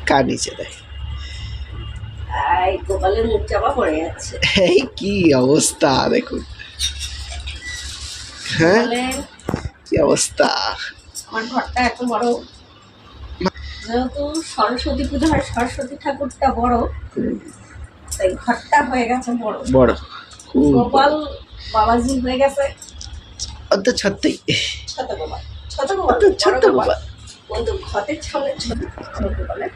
কার নিচে দেয়? গোপালের মুখ চাপা পড়ে যাচ্ছে। এই কি অবস্থা দেখুন, হ্যাঁ কি অবস্থা। আমার ঘরটা এত বড়, যেহেতু সরস্বতী পুজো হয়, সরস্বতী ঠাকুরটা বড়, তাই ঘরটা হয়ে গেছে বড় বড়। গোপাল বাবাজি হয়ে গেছে অত ছত্তেই ছোট গোপাল। ছোট গোপাল, ছোট গোপাল কিন্তু ঘরের সামনে ছোট গোপালের।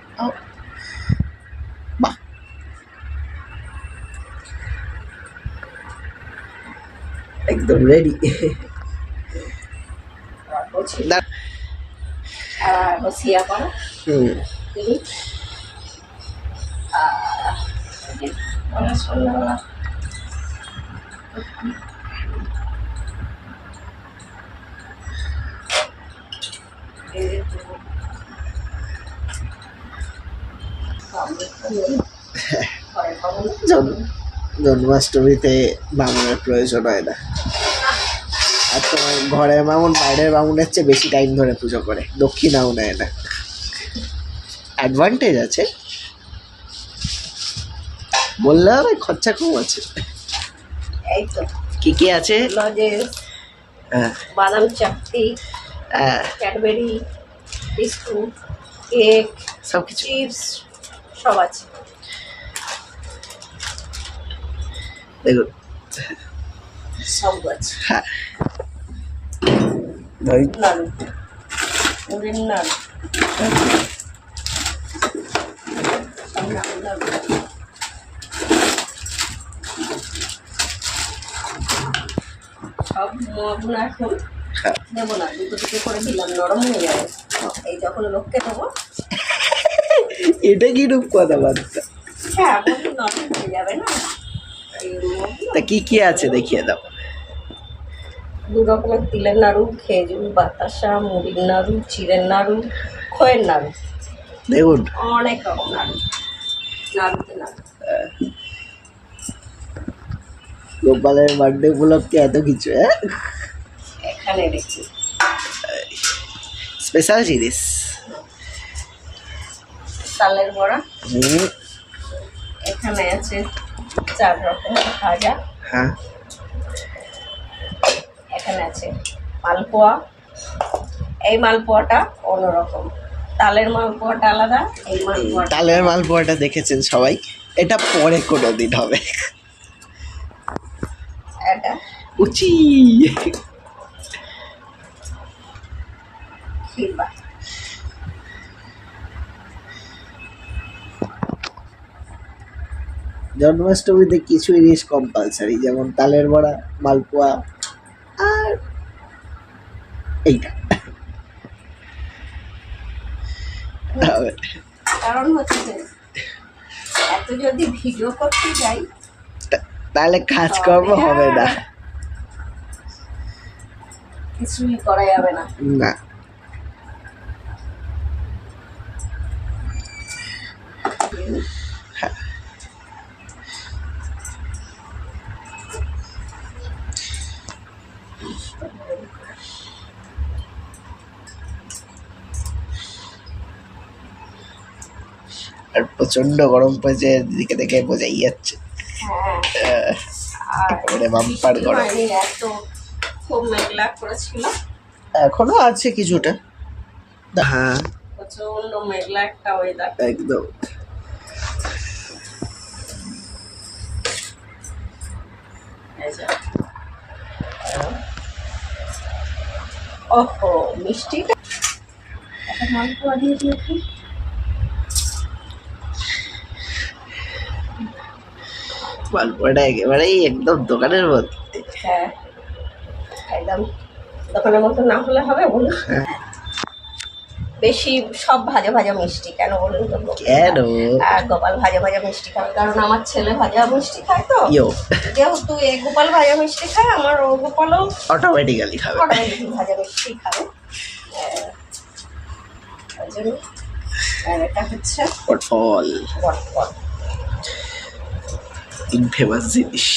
বাহ, একদম রেডি। বসিয়া করো তুমি জন্মাষ্টমীতে বামুনের প্রয়োজন হয় না। আর তোমার ঘরের বামুন বাইরের বামুনের চেয়ে বেশি টাইম ধরে পুজো করে, দক্ষিণাও নেয় না। অ্যাডভান্টেজ আছে, বললে হবে, খরচা কম আছে। এই তো কি কি আছে? লজেস, বাদাম চাকতি, ক্যাডবেরি, বিস্কুট, কেক, সব কিছু, চিপস সব আছে। দেখুন সব আছে। হ্যাঁ, নাড়ু, মুড়ির নাড়ু, সব মগুন এখন দেবো না, দুটো দুটো করে দিলাম, নরম হয়ে যাবে। এই যখন লোককে দেবো, এটা কি রূপ কথাবার্তা? হ্যাঁ নরম হয়ে যাবে না। তা কি কি আছে দেখিয়ে দাও। দু রকমের তিলের নাড়ু, খেজুর, বাতাসা, মুড়ির নাড়ু, চিড়ের নাড়ু, খয়ের নাড়ু, দেখুন অনেক রকম নাড়ু। নাড়ুতে নাড়ু, গোপালের বার্থডে উপলক্ষে এত কিছু। এখানে দেখছি স্পেশাল জিনিস, তালের বড়া, এখানে আছে 4 রকমের ভাজা, হ্যাঁ এখানে আছে মালপোয়া। এই মালপোয়াটা অন্যরকম, তালের মালপোয়াটা আলাদা, এই মালপোয়াটা তালের মালপোয়াটা দেখেছেন সবাই, এটা পরে কোনো দিন হবে। এটা উচি খিরবা। জন্মাষ্টমীতে কিছু জিনিস কম্পালসারি, যেমন তালের বড়া, মালপোয়া আর এইটা। কারণ হচ্ছে এত যদি ভিডিও করতে যাই তাহলে কাজকর্ম হবে না, কিছুই করা যাবে না। না আর প্রচন্ড গরম পড়েছে, দিকে দেখে বোঝাই যাচ্ছে। একেবারে বাম্পার গরম। এত খুব মেঘলা করেছিল, এখনো আছে কিছুটা। হ্যাঁ প্রচন্ড মেঘলা একটা ওয়েদার একদম। ওহো মিষ্টিটা একটা মালপোয়া দিয়ে দিয়েছি। মালপোয়াটা একেবারেই একদম দোকানের মধ্যে। হ্যাঁ একদম দোকানের মতো না হলে হবে বলুন। বেশি সব ভাজা ভাজা মিষ্টি কেন বলুন তো? কেন? গোপাল ভাজা ভাজা মিষ্টি খাবে, কারণ আমার ছেলে ভাজা মিষ্টি খায়, তো যেহেতু এ গোপাল ভাজা মিষ্টি খায়, আমার ও গোপালও অটোমেটিক্যালি খাবে, ভাজা মিষ্টি খাবে। ওই জন্য এটা হচ্ছে পটফল, ইনফেমাস জিনিস।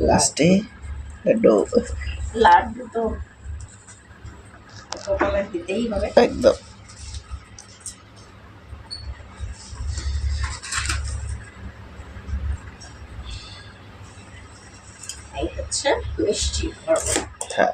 লাস্টে লাড্ডু লাড্ডু তো গোপালের দিতেই হবে। একদম। এই হচ্ছে মিষ্টি গরম। হ্যাঁ